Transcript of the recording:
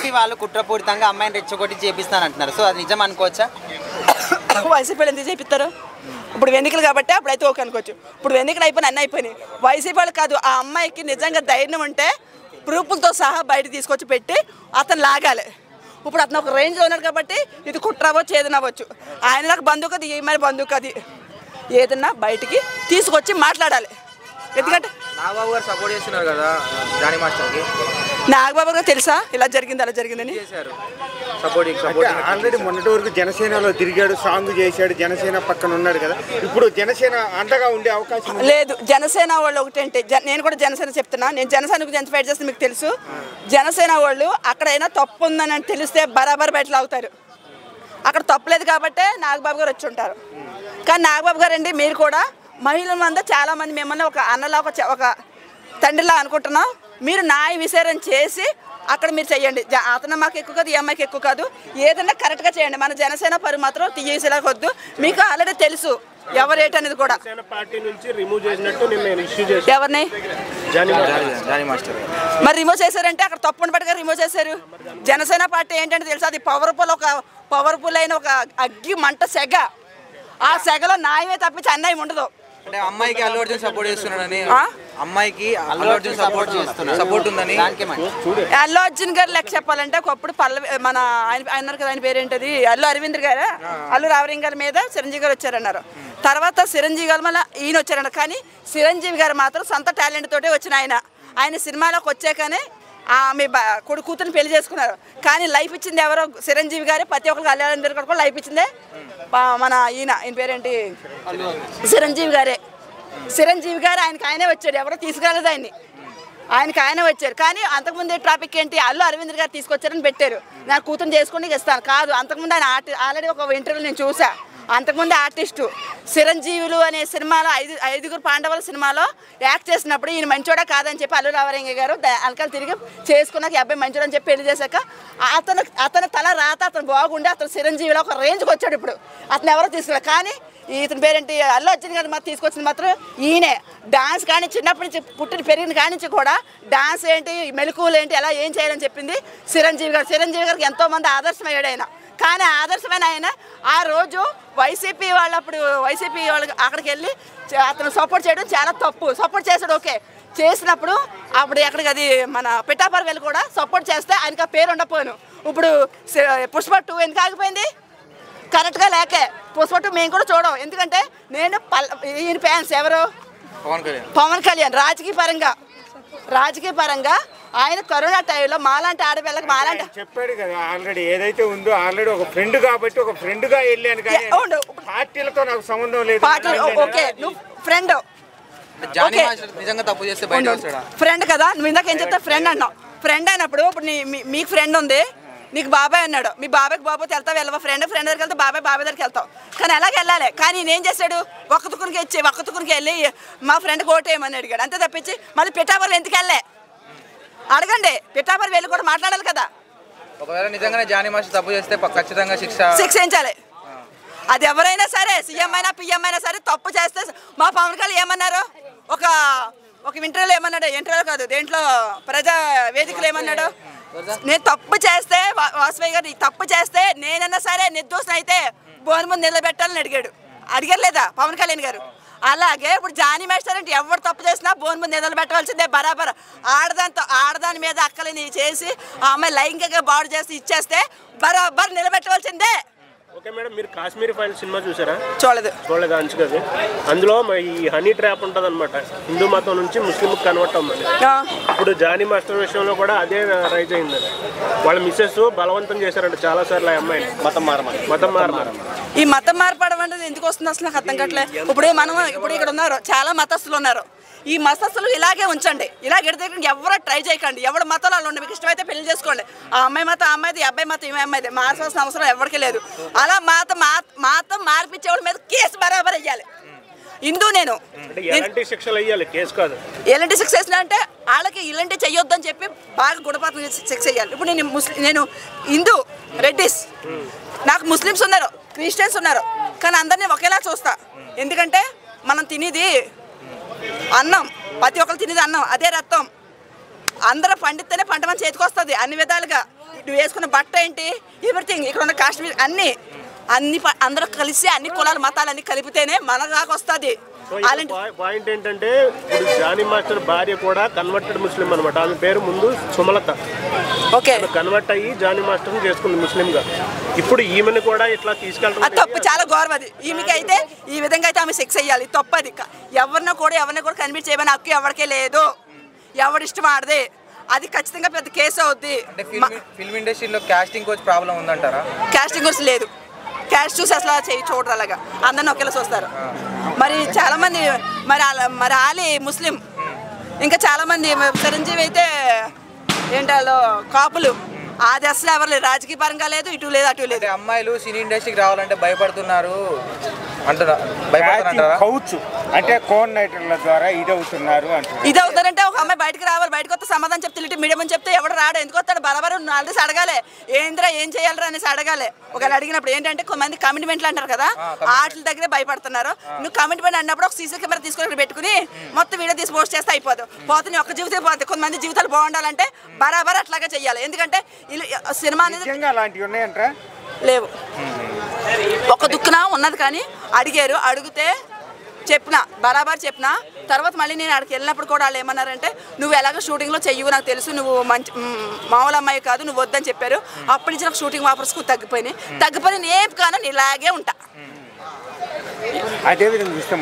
YCP వాళ్ళు కుట్రపూరితంగా అమ్మాయిని రెచ్చగొట్టి చేపిస్తానంటున్నారు. సో అది నిజం అనుకోవచ్చా? వైసీపీ వాళ్ళు ఎందుకు చేపిస్తారు? ఇప్పుడు ఎన్నికలు కాబట్టి అప్పుడైతే ఓకే అనుకోవచ్చు. ఇప్పుడు ఎన్నికలు అయిపోయినాయి, అన్నీ అయిపోయినాయి. వైసీపీ వాళ్ళు కాదు, ఆ అమ్మాయికి నిజంగా ధైర్యం ఉంటే ప్రూఫ్లతో సహా బయట తీసుకొచ్చి పెట్టి అతను లాగాలి. ఇప్పుడు అతను ఒక రేంజ్లో ఉన్నాడు కాబట్టి ఇది కుట్రవచ్చు ఏదైనా అవ్వచ్చు. ఆయన నాకు బంధువు అది, ఏమైనా బంధువు అది, ఏదన్నా బయటికి తీసుకొచ్చి మాట్లాడాలి. ఎందుకంటే నాగబాబు గారు సపోర్ట్ చేస్తున్నారు కదా జానీ మాస్టర్కి. నాగబాబు గారు తెలుసా ఇలా జరిగింది అలా జరిగిందని? ఆల్రెడీ మొన్నటి వరకు జనసేనలో తిరిగాడు, సాంగ్ చేశాడు, జనసేన పక్కన ఉన్నాడు కదా, ఇప్పుడు జనసేన అండగా ఉండే అవకాశం లేదు. జనసేన వాళ్ళు ఒకటంటే నేను కూడా జనసేన చెప్తున్నా, నేను జనసేన గురించి ఫైట్ చేస్తే మీకు తెలుసు. జనసేన వాళ్ళు అక్కడైనా తప్పు ఉందని తెలిస్తే బరాబర్ బయట లాగుతారు. అక్కడ తప్పులేదు కాబట్టే నాగబాబు గారు వచ్చి ఉంటారు. కానీ నాగబాబు గారు అండి, మీరు కూడా మహిళల మంద చాలామంది మిమ్మల్ని ఒక అన్నలా ఒక తండ్రిలా అనుకుంటున్నాం. మీరు న్యాయ విచారణ చేసి అక్కడ మీరు చెయ్యండి. అతను మాకు ఎక్కువ కాదు, ఈ అమ్మాయికి ఎక్కువ కాదు, ఏదైనా కరెక్ట్గా చేయండి. మన జనసేన పరి మాత్రం తీసేలాగా వద్దు. మీకు ఆల్రెడీ తెలుసు ఎవరేటి అనేది కూడా. ఎవరిని మరి రిమూవ్ చేశారంటే అక్కడ తప్పుని పట్టుగా రిమూవ్ చేశారు. జనసేన పార్టీ ఏంటంటే తెలుసు, అది పవర్ఫుల్ అయిన ఒక అగ్గి మంట సెగ. ఆ సెగలో న్యాయమే తప్పించి అన్యాయం ఉండదు. అంటే అమ్మాయికి అల్లు అర్జున్ సపోర్ట్ చేస్తున్నాడని, అమ్మాయికి అల్లు అర్జున్ సపోర్ట్ ఉందని. అల్లు అర్జున్ గారు లెక్క చెప్పాలంటే ఒకప్పుడు మన ఆయన కదా, ఆయన పేరేంటది, అల్లు అరవింద్ గారు, అల్లు రావరింగ్ గారి మీద చిరంజీవి గారు వచ్చారన్నారు. తర్వాత చిరంజీవి గారు మళ్ళీ ఈయన వచ్చారన్నారు. కానీ చిరంజీవి గారు మాత్రం సొంత టాలెంట్ తోటే వచ్చిన ఆయన సినిమాలోకి వచ్చాకనే మీ కూతురు పెళ్లి చేసుకున్నారు. కానీ లైఫ్ ఇచ్చింది ఎవరో? చిరంజీవి గారే. ప్రతి ఒక్కరికి అల్లు అరవింద్ గారు కూడా లైఫ్ ఇచ్చిందే మన ఈయన పేరేంటి, చిరంజీవి గారే. చిరంజీవి గారు ఆయనే వచ్చాడు, ఎవరో తీసుకురాలేదు ఆయనే వచ్చారు. కానీ అంతకుముందే ట్రాఫిక్ ఏంటి, అల్లు అరవింద్ గారు తీసుకొచ్చారని పెట్టారు. నా కూతురు చేసుకుని ఇస్తాను కాదు. అంతకుముందు ఆయన ఆల్రెడీ ఒక ఇంటర్వ్యూ నేను చూసా. అంతకుముందు ఆర్టిస్టు చిరంజీవులు అనే సినిమాలో ఐదుగురు పాండవుల సినిమాలో యాక్ట్ చేసినప్పుడు ఈయన మంచోడా కాదని చెప్పి అల్లు రావరంగ గారు వెనకాల తిరిగి చేసుకున్నాక ఈ అబ్బాయి మంచోడని చెప్పి పెళ్లి చేశాక అతను తల రాత అతను బాగుండి అతను చిరంజీవిలో ఒక రేంజ్కి వచ్చాడు. ఇప్పుడు అతను ఎవరో తీసుకున్నారు. కానీ ఇతని పేరేంటి, అల్లు అర్జున్ గారు మాత్రం తీసుకొచ్చింది మాత్రం ఈయనే. డాన్స్ కానీ చిన్నప్పటి నుంచి పుట్టిన పెరిగిన కానించి కూడా డాన్స్ ఏంటి, మెలకువలు ఏంటి, ఎలా ఏం చేయాలని చెప్పింది చిరంజీవి గారు. చిరంజీవి గారికి ఎంతోమంది ఆదర్శమయ్యాడు ఆయన. కానీ ఆదర్శమైన ఆయన ఆ రోజు వైసీపీ వాళ్ళు అక్కడికి వెళ్ళి అతను సపోర్ట్ చేయడం చాలా తప్పు. సపోర్ట్ చేశాడు ఓకే, చేసినప్పుడు అప్పుడు ఎక్కడికి అది మన పిఠాపురం వెళ్ళి కూడా సపోర్ట్ చేస్తే ఆయనకి ఆ పేరు ఉండపోయాను. ఇప్పుడు పుష్ప 2 ఎందుకు ఆగిపోయింది? కరెక్ట్గా లేకే. పుష్ప 2 మేము కూడా చూడం. ఎందుకంటే నేను ఈయన ఫ్యాన్స్ ఎవరు, పవన్ కళ్యాణ్. రాజకీయ పరంగా ఆయన కరోనా టైంలో మాలాంటి ఆడపిల్లకి చెప్పాడు కదా ఆల్రెడీ, ఏదైతే ఉందో ఆల్రెడీ ఒక ఫ్రెండ్ కాబట్టి ఒక ఫ్రెండ్ గా వెళ్ళాను. కానీ పార్టీలతో నాకు సంబంధం లేదు. ఓకే, నువ్వు ఫ్రెండ్ ఫ్రెండ్ కదా, నువ్వు ఇందాక ఏం చెప్తావు, ఫ్రెండ్ అన్నావు. ఫ్రెండ్ అయినప్పుడు ఇప్పుడు మీకు ఫ్రెండ్ ఉంది, నీకు బాబాయ్ అన్నాడు, మీ బాబాయ్కి బాబోతే వెళ్తావు వెళ్ళవా? ఫ్రెండ్ దగ్గరికి వెళ్తావు, బాబాయ్ దగ్గరికి వెళ్తావు. కానీ అలాగే వెళ్ళాలి. కానీ నేనేం చేశాడు, ఒక్క తుకునికి వెళ్ళి మా ఫ్రెండ్కి ఓటేయమని అడిగాడు. అంతే తప్పించి మళ్ళీ పిఠాపురం ఎందుకు వెళ్ళే అడగండి. పిఠాపురం వెళ్ళి కూడా మాట్లాడాలి కదా. ఒకవేళ నిజంగానే జానీ మాస్టర్ తప్పు చేస్తే ఖచ్చితంగా శిక్షించాలి. అది ఎవరైనా సరే, సీఎం అయినా పిఎం అయినా సరే తప్పు చేస్తే. మా పవన్ కళ్యాణ్ ఏమన్నారు, ఒక ఇంటర్వ్యూలో ఏమన్నాడు, ఇంటర్వ్యూలో కాదు దేంట్లో ప్రజా వేదికలు ఏమన్నాడు, నేను తప్పు చేస్తే వాసుపయ్య గారు తప్పు చేస్తే నేనన్నా సరే నిర్దోషం అయితే బోన్ ముందు నిలబెట్టాలని అడిగారు లేదా పవన్ కళ్యాణ్ గారు? అలాగే ఇప్పుడు జానీ మాస్టర్ అంటే ఎవరు తప్పు చేసినా బోన్ ముందు నిలబెట్టవలసిందే. బరాబర్ ఆడదాని మీద అక్కలని చేసి ఆ అమ్మాయి లైంగికంగా బాడు చేసి ఇచ్చేస్తే బరాబర్ నిలబెట్టవలసిందే. ఓకే మేడం, మీరు కాశ్మీర్ ఫైల్ సినిమా చూసారా? చూడలేదు అంచుకది. అందులో ఈ హనీ ట్రాప్ ఉంటుంది అనమాట, హిందూ మతం నుంచి ముస్లింకి కన్వర్ట్ అవ్వమని. ఇప్పుడు జానీ మాస్టర్ విషయంలో కూడా అదే రైజ్ అయింది. వాళ్ళ మిస్సెస్ బలవంతం చేశారంట చాలా సార్లు ఆ అమ్మాయిని మతం మారమని. ఈ మతం మార్పడం అనేది ఎందుకు వస్తుంది అసలు నాకు అర్థం కావట్లేదు. ఇప్పుడు ఇక్కడ ఉన్నారు చాలా మతస్థులు ఉన్నారు. ఈ మతస్థులు ఇలాగే ఉంచండి, ఇలాగ ఎడతెగండి, ఎవరో ట్రై చేయకండి. ఎవరి మతాలు వాళ్ళు ఉండి మీకు ఇష్టమైతే పెళ్లి చేసుకోండి. ఆ అమ్మాయి మతం అమ్మాయిది, ఈ అబ్బాయి మతం ఈ అమ్మాయిది. మార్చాల్సిన అవసరం ఎవరికి లేదు. అలా మాతం మార్పించేవాళ్ళ మీద కేసు బరాబర్ వేయాలి. హిందూ నేను ఎలాంటి శిక్షలు వేయాలి, కేసు కాదు. ఎలాంటి శిక్ష వేసినా అంటే వాళ్ళకి ఇలాంటి చెయ్యొద్దని చెప్పి బాగా గుణపాతం శిక్ష వేయాలి. ఇప్పుడు నేను హిందూ రెడ్డిస్, నాకు ముస్లిమ్స్ ఉన్నారు, క్రిస్టియన్స్ ఉన్నారు, కానీ అందరినీ ఒకేలా చూస్తా. ఎందుకంటే మనం తినేది అన్నం, ప్రతి ఒక్కరు తినేది అన్నం, అదే రక్తం. అందరూ పండితేనే పంట మన చేతికి వస్తుంది అన్ని విధాలుగా. నువ్వు వేసుకున్న బట్ట ఏంటి, ఎవ్రీథింగ్, ఇక్కడ ఉన్న కాశ్మీర్ అన్ని అందరూ కలిసి అన్ని కులాలు మతాలు అన్ని కలిపితేనే మన దాకా వస్తుంది. పాయింట్ ఏంటంటే ఇప్పుడు జానీ మాస్టర్ భార్య కూడా కన్వర్టెడ్ ముస్లిం అనమాట. ఆమె పేరు ముందు సుమలత. ఓకే, కన్వర్ట్ అయ్యి జానీ మాస్టర్ చేసుకుంది ముస్లిం గా. ఇప్పుడు ఈమెను కూడా ఇట్లా తీసుకెళ్ళడం తప్పు, చాలా గౌరవం అది. ఈమెకి అయితే ఈ విధంగా అయితే ఆమె సెక్స్ అయ్యాలి, తప్పది. ఎవరిని కూడా కన్విన్స్ చేయమని హక్కు ఎవరికే లేదు, ఎవరిష్టం ఆడదే. అది ఖచ్చితంగా పెద్ద కేసు అవుద్ది. ఫిల్మ్ ఇండస్ట్రీలో కాస్టింగ్ కోచ్ ప్రాబ్లం ఉందంటారా? కాస్టింగ్ కోచ్ లేదు, క్యాస్ట్ చూసి అసలు చూడరు, అలాగా అందరిని ఒకేలా చూస్తారు. మరి చాలా మంది మరి ఆలి ముస్లిం, ఇంకా చాలా మంది చిరంజీవి అయితే ఏంటో కాపులు, అది అసలు ఎవరు లేదు, రాజకీయ పరంగా లేదు, ఇటు లేదు అటు లేదు. అమ్మాయిలు సినీ ఇండస్ట్రీకి రావాలంటే భయపడుతున్నారు కౌచు అంటే కోఆర్డినేటర్ల ద్వారా ఇదవుతున్నారు ఇదవుతారంటే ఒక అమ్మాయి బయటకు రావాలి, బయటకు వస్తే సమాధానం చెప్తే ఇటు మీడియం అని చెప్తే ఎవడు రాడు, ఎందుకు వస్తాడు? బరాబర్ ఆల్రెడీ అడగాలి, ఏంద్రా ఏం చేయాలరా అనేసి అడగాలి. ఒకవేళ అడిగినప్పుడు ఏంటంటే కొంతమంది కమిట్మెంట్లు అంటారు కదా, వాటి దగ్గరే భయపడుతున్నారు. నువ్వు కమిట్మెంట్ అన్నప్పుడు ఒక సీసీ కెమెరా తీసుకొని పెట్టుకుని మొత్తం వీడియో తీసి పోస్ట్ చేస్తే అయిపోదు, పోతే నీ ఒక్క జీవితం పోతుంది. కొంతమంది జీవితాలు బాగుండాలంటే బరాబర్ అట్లాగే చెయ్యాలి. ఎందుకంటే సినిమా అనేది అలాంటివి ఉన్నాయంటారా? లేవు, ఒక దుక్కున ఉన్నది. కానీ అడిగారు, అడిగితే చెప్పిన బరాబర్ చెప్పిన తర్వాత మళ్ళీ నేను అక్కడికి వెళ్ళినప్పుడు కూడా వాళ్ళు ఏమన్నారంటే నువ్వు ఎలాగో షూటింగ్లో చెయ్యవు, నాకు తెలుసు, నువ్వు మంచి మామూలు అమ్మాయి కాదు, నువ్వు వద్దని చెప్పారు. అప్పటి నుంచి నాకు షూటింగ్ ఆఫర్స్ తగ్గిపోయి నేను కాను ఇలాగే ఉంటా. అదేవిధంగా చూస్తే